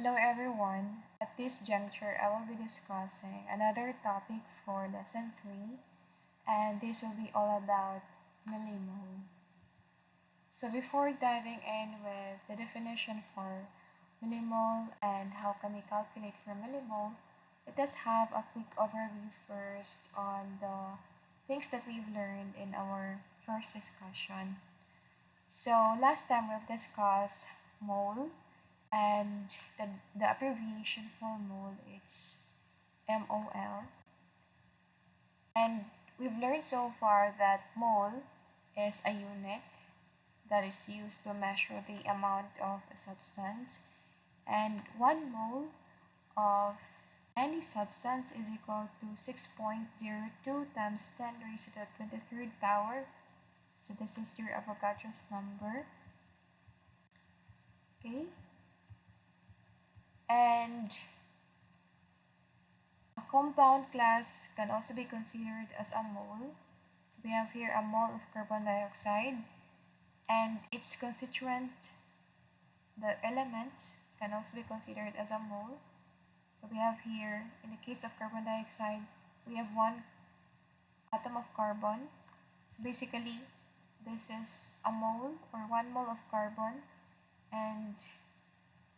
Hello everyone. At this juncture, I will be discussing another topic for lesson 3, and this will be all about millimole. So before diving in with the definition for millimole and how can we calculate for millimole, let us have a quick overview first on the things that we've learned in our first discussion. So last time we've discussed mole, and the abbreviation for mole it's MOL. And we've learned so far that mole is a unit that is used to measure the amount of a substance, and 1 mole of any substance is equal to 6.02 times 10 raised to the 23rd power. So this is your Avogadro's number. Okay, and a compound class can also be considered as a mole. So we have here a mole of carbon dioxide, and its constituent, the element, can also be considered as a mole. So we have here, in the case of carbon dioxide, we have 1 atom of carbon. So basically, this is a mole or 1 mole of carbon, and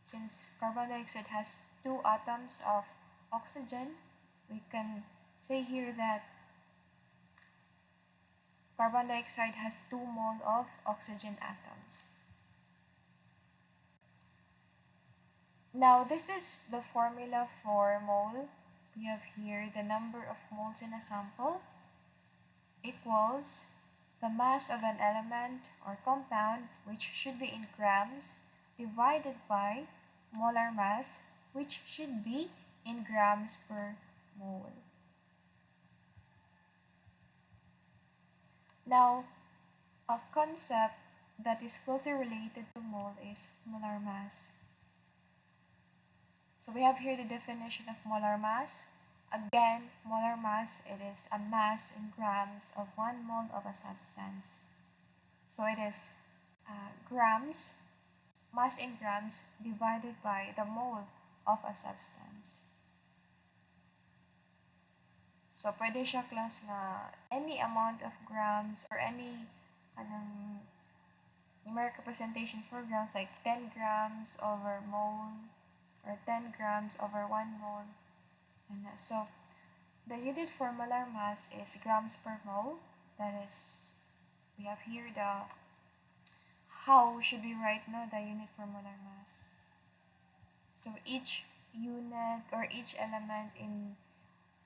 since carbon dioxide has 2 atoms of oxygen, we can say here that carbon dioxide has 2 mole of oxygen atoms. Now, this is the formula for mole. We have here the number of moles in a sample equals the mass of an element or compound, which should be in grams, divided by molar mass, which should be in grams per mole. Now, a concept that is closely related to mole is molar mass. So we have here the definition of molar mass. Again, molar mass, it is a mass in grams of 1 mole of a substance. So it is grams, mass in grams divided by the mole of a substance. So pwede siya class na any amount of grams or any numeric representation for grams, like 10 grams over mole or 10 grams over 1 mole. And so the unit for molar mass is grams per mole. That is, we have here the how should we write now the unit for molar mass. So each unit or each element in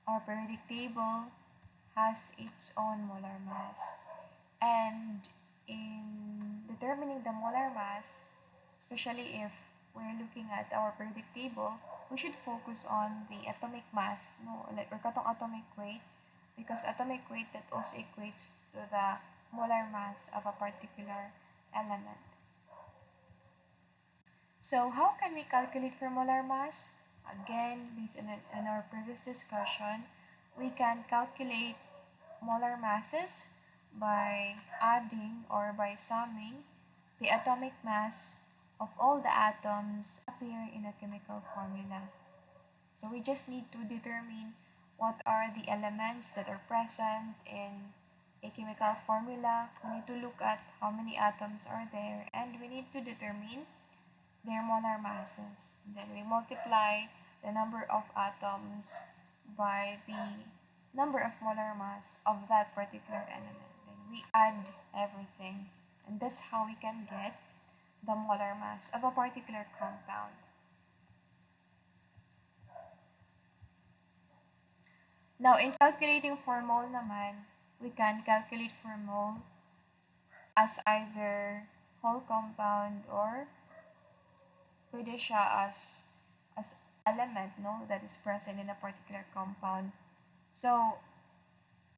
our periodic table has its own molar mass. And in determining the molar mass, especially if we're looking at our periodic table, we should focus on the atomic mass, no, like or katong atomic weight, because atomic weight that also equates to the molar mass of a particular element. So how can we calculate for molar mass? Again, based on our previous discussion, we can calculate molar masses by adding or by summing the atomic mass of all the atoms appearing in a chemical formula. So we just need to determine what are the elements that are present in a chemical formula. We need to look at how many atoms are there, and we need to determine their molar masses. And then we multiply the number of atoms by the number of molar mass of that particular element. Then we add everything, and that's how we can get the molar mass of a particular compound. Now, in calculating for mole naman, we can calculate for mole as either whole compound or pwede siya as element, no, that is present in a particular compound. So,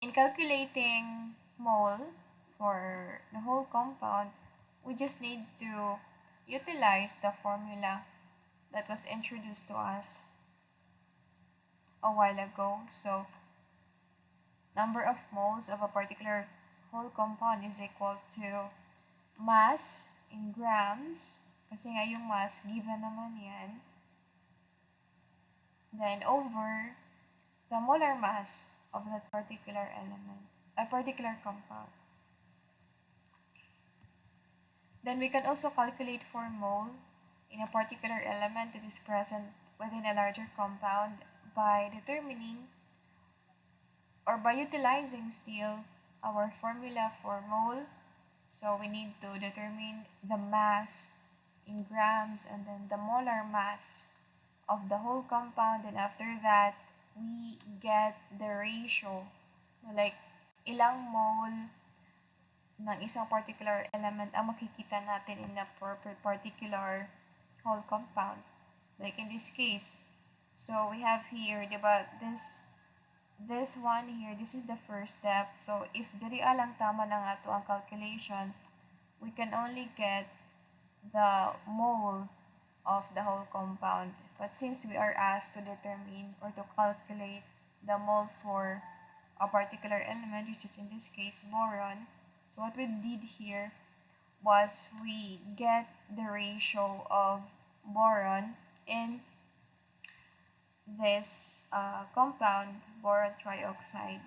in calculating mole for the whole compound, we just need to utilize the formula that was introduced to us a while ago. So, number of moles of a particular whole compound is equal to mass in grams, kasi nga yung mass given naman yan, then over the molar mass of that particular element, a particular compound. Then we can also calculate for mole in a particular element that is present within a larger compound by determining or by utilizing still our formula for mole. So we need to determine the mass in grams and then the molar mass of the whole compound, and after that we get the ratio, like ilang mole ng isang particular element ang makikita natin in a particular whole compound. Like in this case, so we have here, diba, this one here, this is the first step. So if diri lang tama na nga to ang calculation, we can only get the mole of the whole compound. But since we are asked to determine or to calculate the mole for a particular element, which is in this case boron, so what we did here was we get the ratio of boron in this compound, boron trioxide.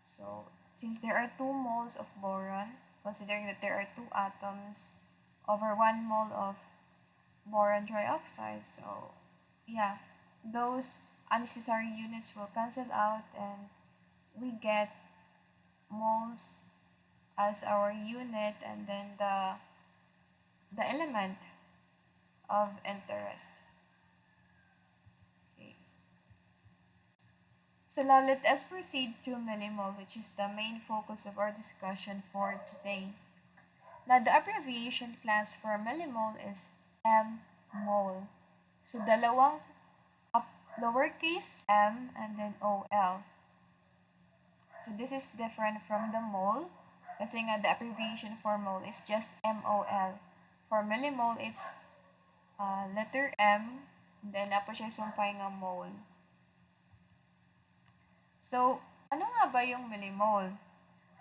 So since there are 2 moles of boron, considering that there are 2 atoms over 1 mole of boron trioxide, so yeah, those unnecessary units will cancel out and we get moles as our unit, and then the element of interest. Okay. So now let us proceed to millimole, which is the main focus of our discussion for today. Now the abbreviation class for millimole is m-mole. So dalawang lowercase m and then ol. So this is different from the mole kasi nga the abbreviation for mole is just mol. For millimole, it's letter M, then apo siya sumpay nga mole. So, ano nga ba yung millimole?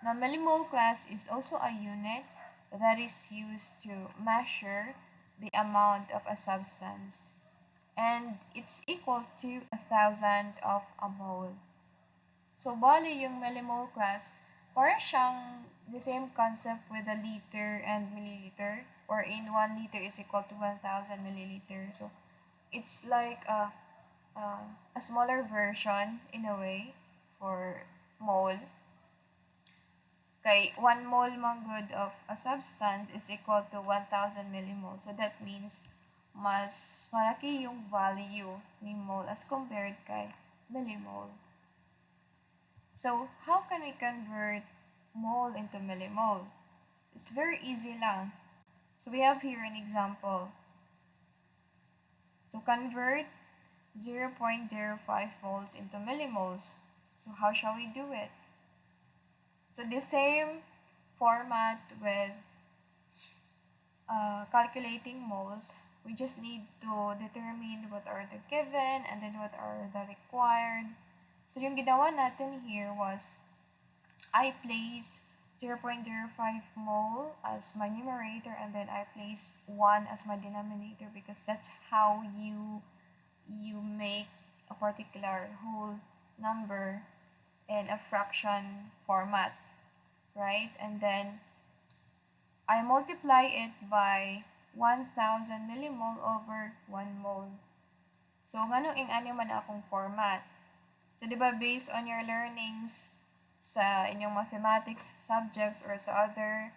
The millimole class is also a unit that is used to measure the amount of a substance, and it's equal to 1,000 of a mole. So, bali yung millimole class, para siyang the same concept with a liter and milliliter, or in 1 liter is equal to 1,000 milliliter. So, it's like a smaller version in a way for mole. Kay 1 mole man good of a substance is equal to 1,000 millimole. So, that means mas malaki yung value ni mole as compared kay millimole. So, how can we convert mole into millimole? It's very easy lang. So, we have here an example. So, convert 0.05 moles into millimoles. So, how shall we do it? So, the same format with calculating moles. We just need to determine what are the given and then what are the required. So, yung ginawa natin here was, I place 0.05 mole as my numerator and then I place 1 as my denominator, because that's how you make a particular whole number in a fraction format, right? And then I multiply it by 1,000 millimole over 1 mole. So, ngano ing ano man akong format? So, di ba, based on your learnings sa inyong mathematics subjects or sa other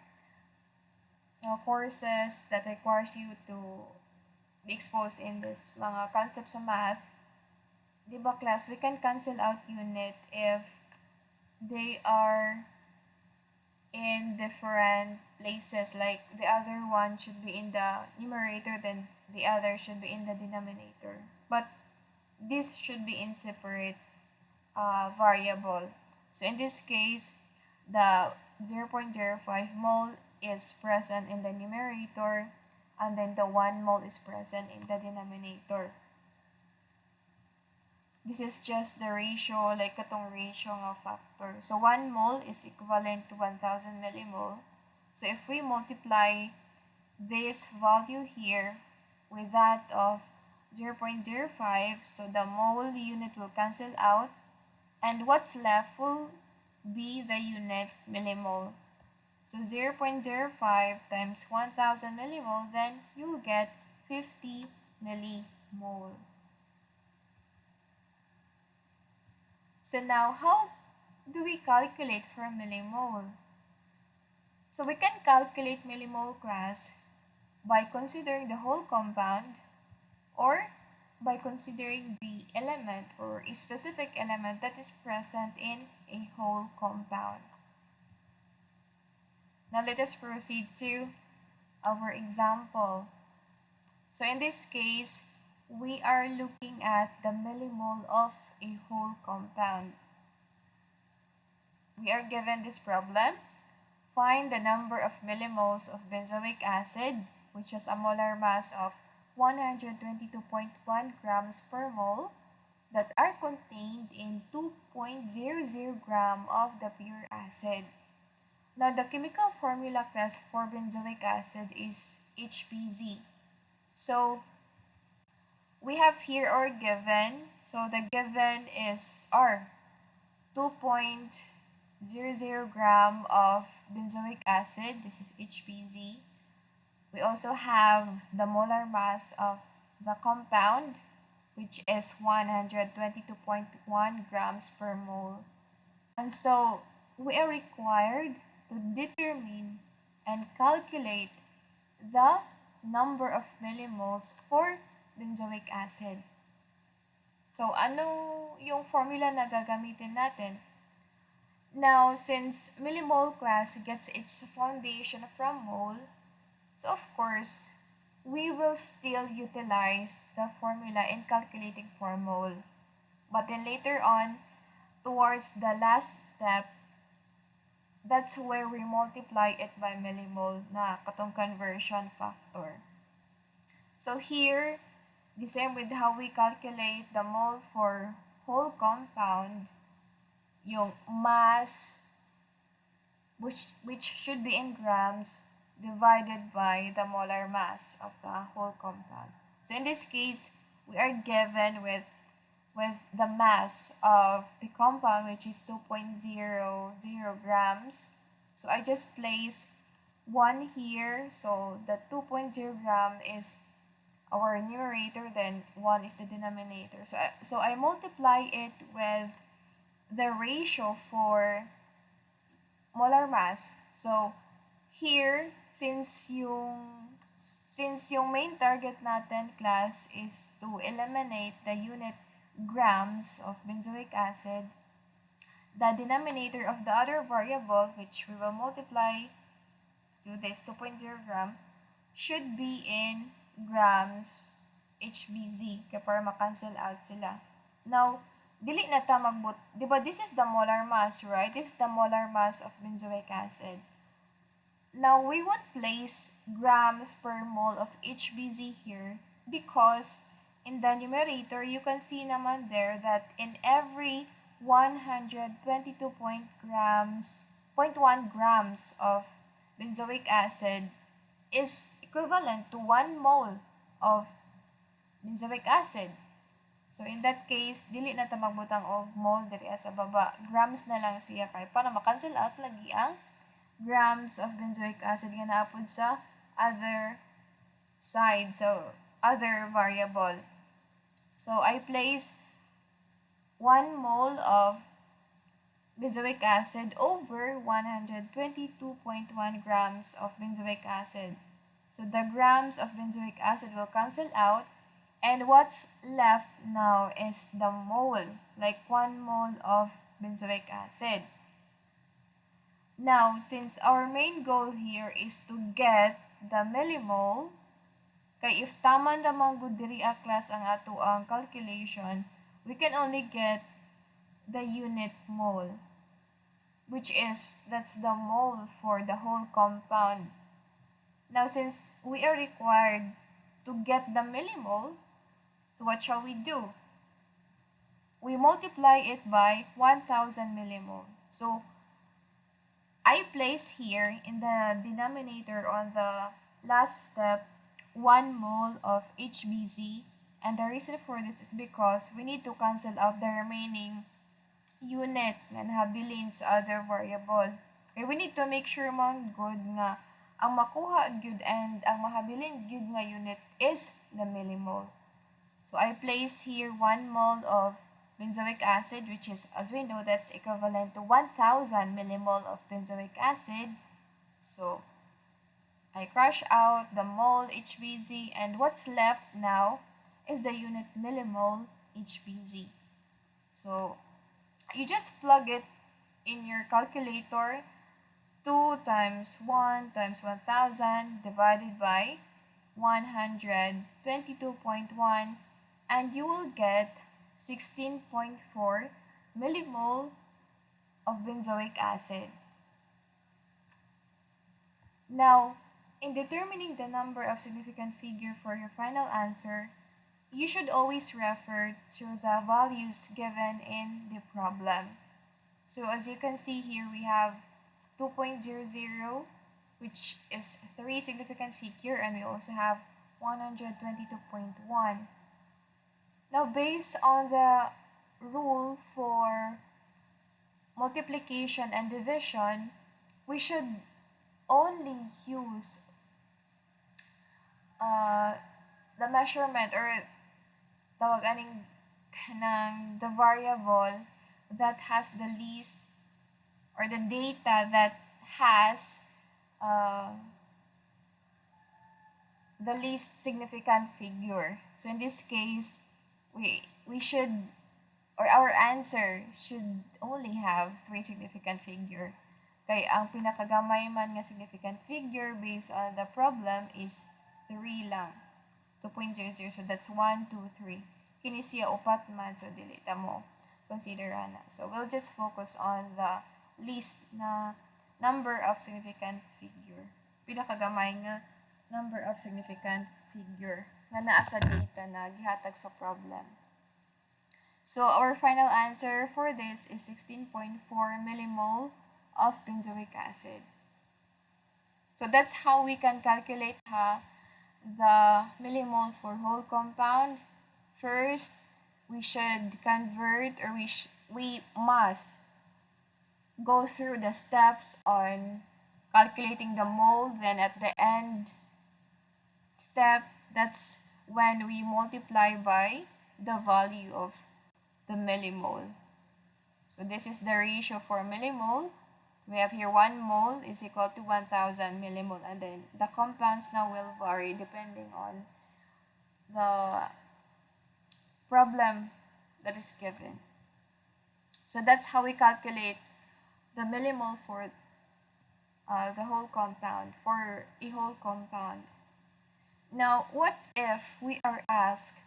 courses that requires you to be exposed in this mga concepts sa math, di ba class, we can cancel out unit if they are in different places. Like, the other one should be in the numerator, then the other should be in the denominator. But this should be in separate variable. So in this case, the 0.05 mole is present in the numerator and then the 1 mole is present in the denominator. This is just the ratio, like katong ratio ng factor. So 1 mole is equivalent to 1,000 millimole. So if we multiply this value here with that of 0.05, so the mole unit will cancel out, and what's left will be the unit millimole. So 0.05 times 1000 millimole, then you get 50 millimole. So now, how do we calculate for millimole? So we can calculate millimole class by considering the whole compound or by considering the element or a specific element that is present in a whole compound. Now let us proceed to our example. So in this case, we are looking at the millimole of a whole compound. We are given this problem. Find the number of millimoles of benzoic acid, which has a molar mass of 122.1 grams per mole, that are contained in 2.00 gram of the pure acid. Now, the chemical formula class for benzoic acid is HBZ. So, we have here our given. So, the given is R, 2.00 gram of benzoic acid. This is HBZ. We also have the molar mass of the compound, which is 122.1 grams per mole. And so, we are required to determine and calculate the number of millimoles for benzoic acid. So, ano yung formula na gagamitin natin? Now, since millimole class gets its foundation from mole, so of course, we will still utilize the formula in calculating for mole. But then later on, towards the last step, that's where we multiply it by millimole na katong conversion factor. So here, the same with how we calculate the mole for whole compound, yung mass, which should be in grams, divided by the molar mass of the whole compound. So in this case, we are given with the mass of the compound, which is 2.00 grams. So I just place 1 here. So the 2.0 gram is our numerator, then 1 is the denominator. So I multiply it with the ratio for molar mass. So here, since yung main target natin class is to eliminate the unit grams of benzoic acid, the denominator of the other variable, which we will multiply to this 2.0 gram, should be in grams HBZ kaya para ma-cancel out sila. Now, dili na ta diba this is the molar mass, right? This is the molar mass of benzoic acid. Now, we would place grams per mole of HBZ here because in the numerator, you can see naman there that in every 122.1 grams of benzoic acid is equivalent to 1 mole of benzoic acid. So in that case, dili na ta magbutang og mole diri sa baba. Grams na lang siya kay para ma-cancel out lagi ang grams of benzoic acid nga naapod sa other side, so other variable. So I place 1 mole of benzoic acid over 122.1 grams of benzoic acid. So the grams of benzoic acid will cancel out, and what's left now is the mole, like 1 mole of benzoic acid. Now, since our main goal here is to get the millimole, kay if tama naman gud diri a class ang ato ang calculation, we can only get the unit mole, which is, that's the mole for the whole compound. Now, since we are required to get the millimole, so what shall we do? We multiply it by 1000 millimole. So, I place here in the denominator on the last step 1 mole of HBZ, And the reason for this is because we need to cancel out the remaining unit nga nahabilin sa other variable. Okay, we need to make sure man good nga ang makuha gyud and ang mahabilin gyud nga unit is the millimole. So I place here 1 mole of benzoic acid, which is, as we know, that's equivalent to 1,000 millimole of benzoic acid. So I crush out the mole HBZ, and what's left now is the unit millimole HBZ. So you just plug it in your calculator. 2 times 1 times 1,000 divided by 122.1, and you will get 16.4 millimole of benzoic acid. Now, in determining the number of significant figure for your final answer, you should always refer to the values given in the problem. So as you can see here, we have 2.00, which is 3 significant figure, and we also have 122.1. Now, based on the rule for multiplication and division, we should only use the measurement or tawag aning ng the variable that has the least, or the data that has the least significant figure. So in this case, we should, or our answer should only have 3 significant figure. Kay ang pinakagamay man nga significant figure based on the problem is 3 lang. 2.00. So that's 1, 2, 3. Kini siya upat man, so dili ta mo consider ana. So we'll just focus on the least na number of significant figure. Pinakagamay nga number of significant figure nga naa sa data na gihatag sa problem. So our final answer for this is 16.4 millimole of benzoic acid. So that's how we can calculate the millimole for whole compound. First, we should convert, or we must go through the steps on calculating the mole. Then at the end step, that's when we multiply by the value of the millimole. So this is the ratio for millimole. We have here 1 mole is equal to 1,000 millimole, and then the compounds now will vary depending on the problem that is given. So that's how we calculate the millimole for the whole compound, for a whole compound. Now, what if we are asked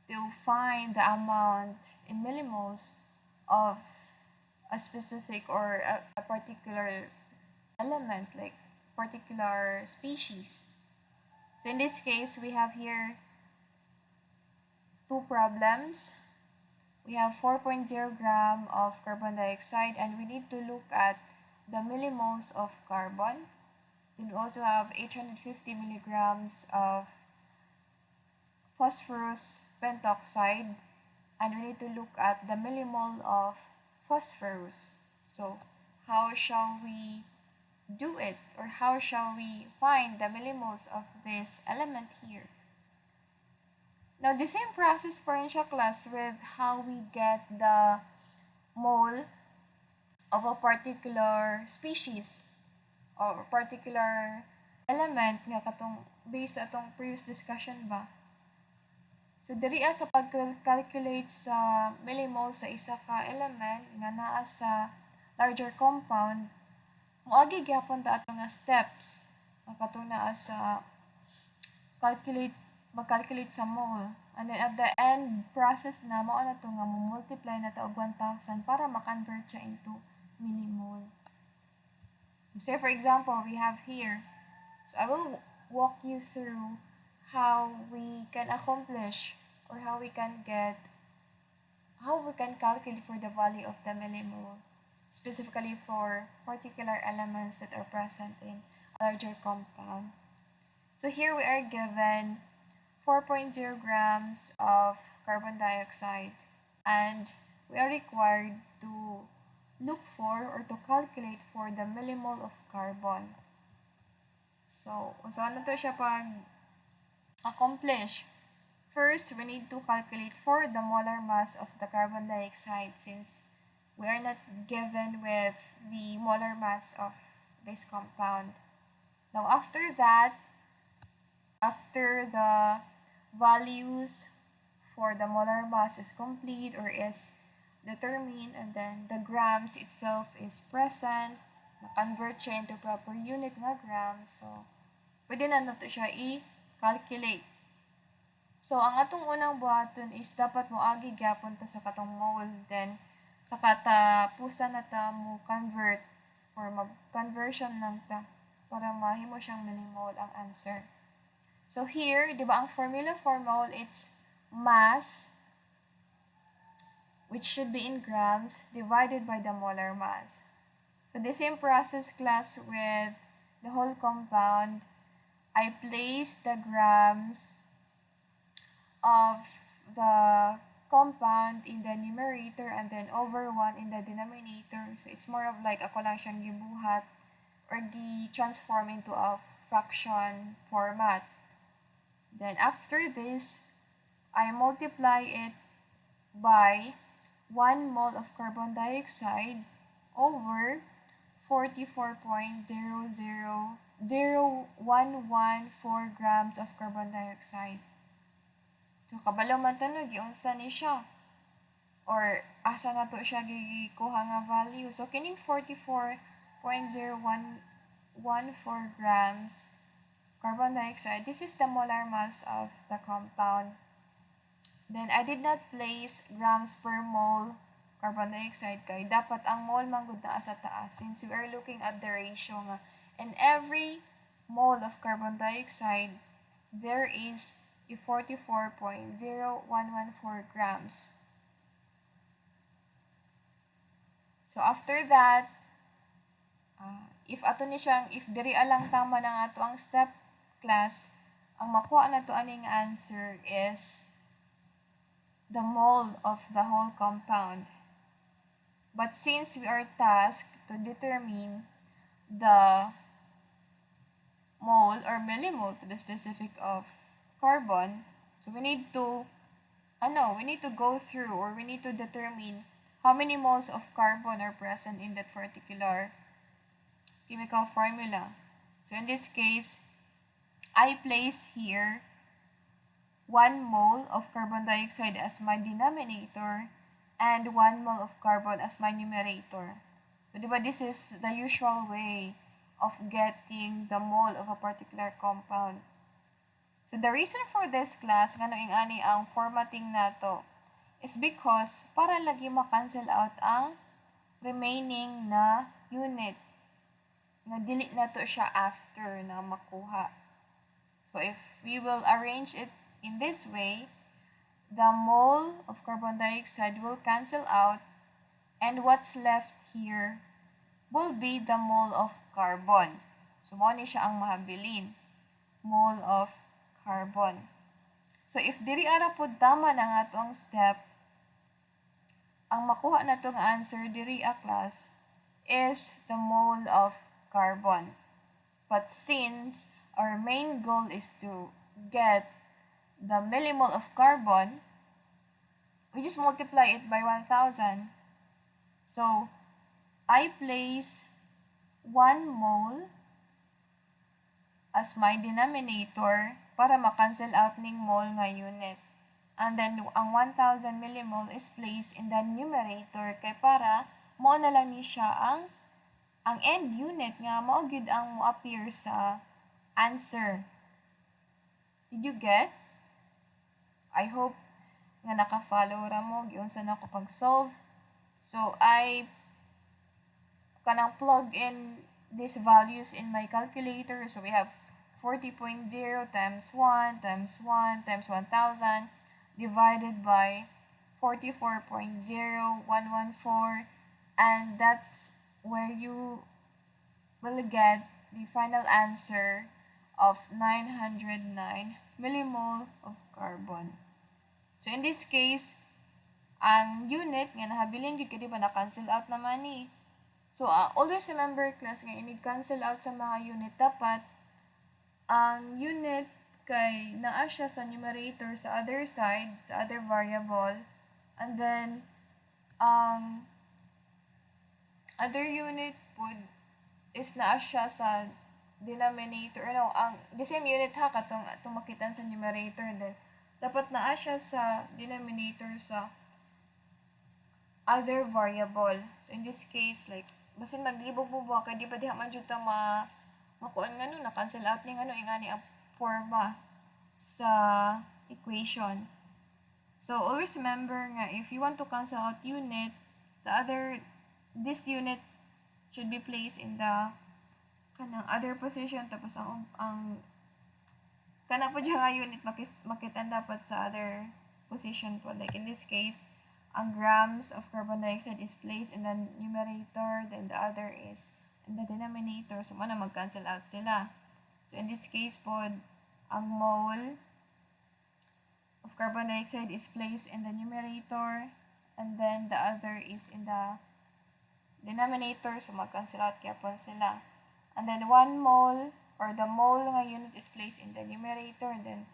to find the amount in millimoles of a specific or a particular element, like particular species? So in this case, we have here 2 problems. We have 4.0 gram of carbon dioxide, and we need to look at the millimoles of carbon. Then we also have 850 milligrams of phosphorus pentoxide, and we need to look at the millimole of phosphorus. So how shall we do it, or how shall we find the millimoles of this element here? Now, the same process pa rin siya, class, with how we get the mole of a particular species or particular element nga katong based sa atong previous discussion ba. So diri sa pag-calculate sa millimole sa isa ka element nga naa sa larger compound, moagi gyapon ta ato nga steps katong naa sa mag-calculate sa mole. And then at the end process na mao na to nga mo-multiply na ta og 1,000 para ma-convert siya into millimole. So say for example, we have here, so I will walk you through how we can accomplish, or how we can calculate for the value of the millimole, specifically for particular elements that are present in a larger compound. So here we are given 4.0 grams of carbon dioxide, and we are required to look for or to calculate for the millimole of carbon. So ano to siya pag accomplish? First, we need to calculate for the molar mass of the carbon dioxide since we are not given with the molar mass of this compound. Now, after that, after the values for the molar mass is complete or is determined, and then the grams itself is present, na-convert siya into proper unit nga grams. So, pwede na nato siya i-calculate. So, ang atong unang buhaton is dapat mo agi gyapon ta sa katong mole. Then, sa katapusan na ta mo convert or mag-conversion lang ta para mahimo siyang millimole ang answer. So, here, di ba ang formula for mole, it's mass, which should be in grams, divided by the molar mass. So, the same process class with the whole compound. I place the grams of the compound in the numerator and then over 1 in the denominator. So, it's more of like ako lang siyang gibuhat or gi-transform into a fraction format. Then, after this, I multiply it by 1 mole of carbon dioxide over 44.0000114 grams of carbon dioxide. So, kabalo man tanong, giunsa ni siya. Or, asa na to siya gikuha nga value. So, kining 44.0114 grams carbon dioxide, this is the molar mass of the compound. Then, I did not place grams per mole carbon dioxide kay dapat ang mole manggod na sa taas since we are looking at the ratio nga. In every mole of carbon dioxide, there is 44.0114 grams. So, after that, if diri alang tama ng ato ang step class, ang makuha na to aning answer is the mole of the whole compound. But since we are tasked to determine the mole or millimole to the specific of carbon, so we need to go through or we need to determine how many moles of carbon are present in that particular chemical formula. So in this case, I place here 1 mole of carbon dioxide as my denominator and 1 mole of carbon as my numerator. So diba this is the usual way of getting the mole of a particular compound. So the reason for this class, nga noing-ani ang formatting nato, is because para lagi ma-cancel out ang remaining na unit na dili nato siya after na makuha. So if we will arrange it in this way, the mole of carbon dioxide will cancel out and what's left here will be the mole of carbon. So mo ni siya ang mahabilin, mole of carbon. So, if diri ara po tama na nga itong step, ang makuha na itong answer diri a class is the mole of carbon. But since our main goal is to get the millimole of carbon, we just multiply it by 1,000. So, I place 1 mole as my denominator para ma-cancel out ning mole nga unit. And then, ang 1,000 millimole is placed in the numerator kay para mo na lang ni siya ang end unit nga mao gyud ang mo-appear sa answer. Did you get? I hope nga naka-follow ra mo giunsa na ko pag-solve. So, I kanang plug in these values in my calculator. So, we have 40.0 times 1 times 1 times 1,000 divided by 44.0114, and that's where you will get the final answer of 909 millimole of carbon. So in this case, ang unit nga nahabilin gyud kay di ba na-cancel out naman ni. So always remember class nga inig-cancel out sa mga unit dapat ang unit kay naa siya sa numerator sa other side, sa other variable, and then ang other unit pod is naa siya sa denominator, ang the same unit ha katong makitan sa numerator, then dapat naa siya sa denominator sa other variable. So in this case, like basin maglibog mo ba kay di pa diha man jud ta makuan ngano na cancel out ni ngano ingani ang forma sa equation. So always remember nga if you want to cancel out unit, this unit should be placed in the kanang other position, tapos ang kana po dyan nga unit makitan dapat sa other position po. Like in this case, ang grams of carbon dioxide is placed in the numerator, then the other is in the denominator. So mana mag-cancel out sila. So in this case po, ang mole of carbon dioxide is placed in the numerator, and then the other is in the denominator. So mag-cancel out kaya po sila. And then 1 mole or the mole nga unit is placed in the numerator, and then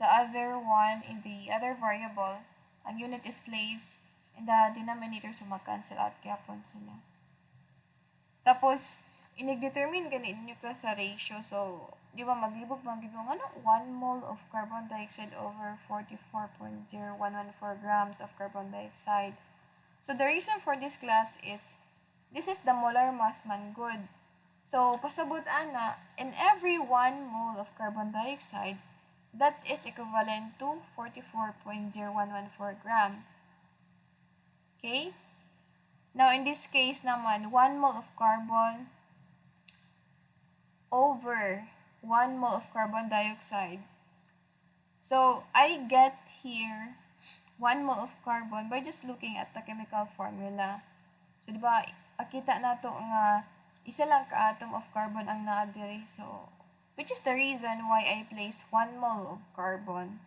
the other one in the other variable, ang unit is placed in the denominator, so mag-cancel out kaya po sila. Tapos, inig-determine ganin nyo to sa ratio. So, di ba maglibog mga 1 mole of carbon dioxide over 44.0114 grams of carbon dioxide. So, the reason for this class is, this is the molar mass man good. So, pasabot ana, in every 1 mole of carbon dioxide, that is equivalent to 44.0114 gram. Okay? Now, in this case naman, 1 mole of carbon over 1 mole of carbon dioxide. So, I get here 1 mole of carbon by just looking at the chemical formula. So, di ba, akita na to nga isa lang ka-atom of carbon ang naa diri. So, which is the reason why I place 1 mole of carbon.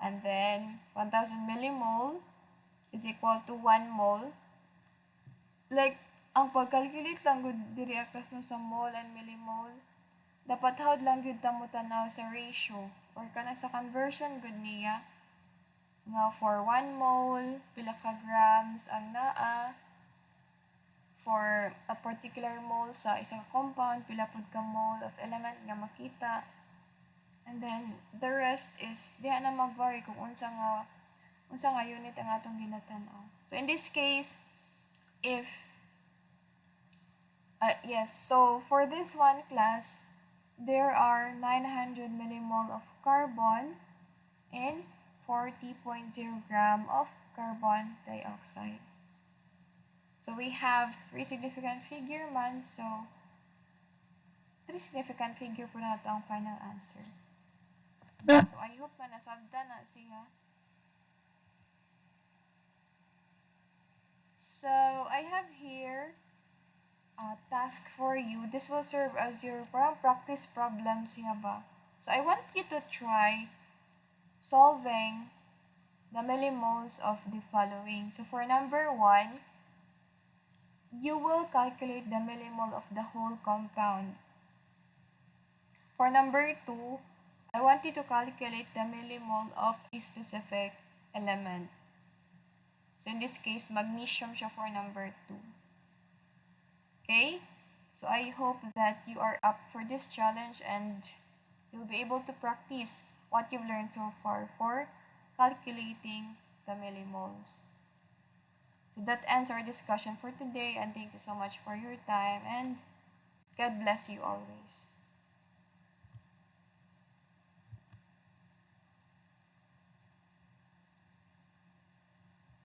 And then, 1,000 millimole is equal to 1 mole. Like, ang pag-calculate lang gud diri akas no sa mole and millimole, dapat hawd lang gud ta mo tanaw sa ratio or kana sa conversion gud niya. Nga for 1 mole, pila ka grams ang naa. For a particular mole sa isang compound, pila pud ka mole of element nga makita. And then the rest is diha na mag-vary kung unsa nga unit ang atong ginatan-aw. So in this case, so for this one class, there are 900 millimole of carbon and 40.0 gram of carbon dioxide. So we have 3 significant figure man, so 3 significant figure po na ito ang final answer. So I hope na nasabda na siya. So I have here a task for you. This will serve as your practice problem siya ba. So I want you to try solving the millimoles of the following. So for number 1, you will calculate the millimole of the whole compound. For number 2, I want you to calculate the millimole of a specific element. So in this case, magnesium siya for number 2. Okay? So I hope that you are up for this challenge and you'll be able to practice what you've learned so far for calculating the millimoles. So that ends our discussion for today, and thank you so much for your time, and God bless you always.